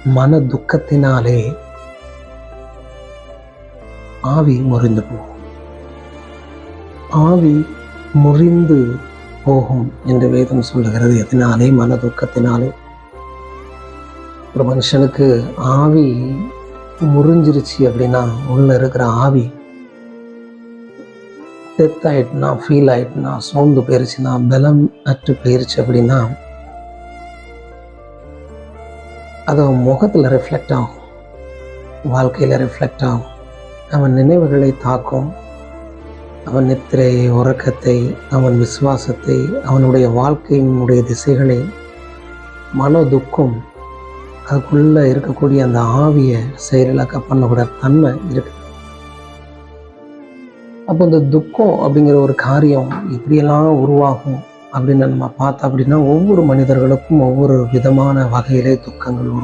மன துக்கத்தினாலே ஆவி முறிந்து போகும். ஆவி முறிந்து போகும் என்று வேதம் சொல்லுகிறது. எதனாலே? மன துக்கத்தினாலே. ஒரு மனுஷனுக்கு ஆவி முறிஞ்சிருச்சு அப்படின்னா, உள்ள இருக்கிற ஆவி டெத் ஆயிட்டுனா, ஃபீல் ஆயிட்டுனா, சோர்ந்து போயிருச்சுன்னா, பலம் அற்று போயிருச்சு அப்படின்னா, அது அவன் முகத்தில் ரிஃப்ளெக்ட் ஆகும், வாழ்க்கையில் ரிஃப்ளெக்ட் ஆகும். அவன் நினைவுகளை தாக்கும். அவன் நித்திரை, உறக்கத்தை, அவன் விசுவாசத்தை, அவனுடைய வாழ்க்கையினுடைய திசைகளை, மன துக்கம், அதுக்குள்ளே இருக்கக்கூடிய அந்த ஆவியை செயலிழக்க பண்ணக்கூட தன்மை இருக்குது. அப்போ இந்த துக்கம் அப்படிங்கிற ஒரு காரியம் இப்படியெல்லாம் உருவாகும் அப்படின்னு நம்ம பார்த்தோம் அப்படின்னா, ஒவ்வொரு மனிதர்களுக்கும் ஒவ்வொரு விதமான வகையிலே துக்கங்கள் உருவாகும்.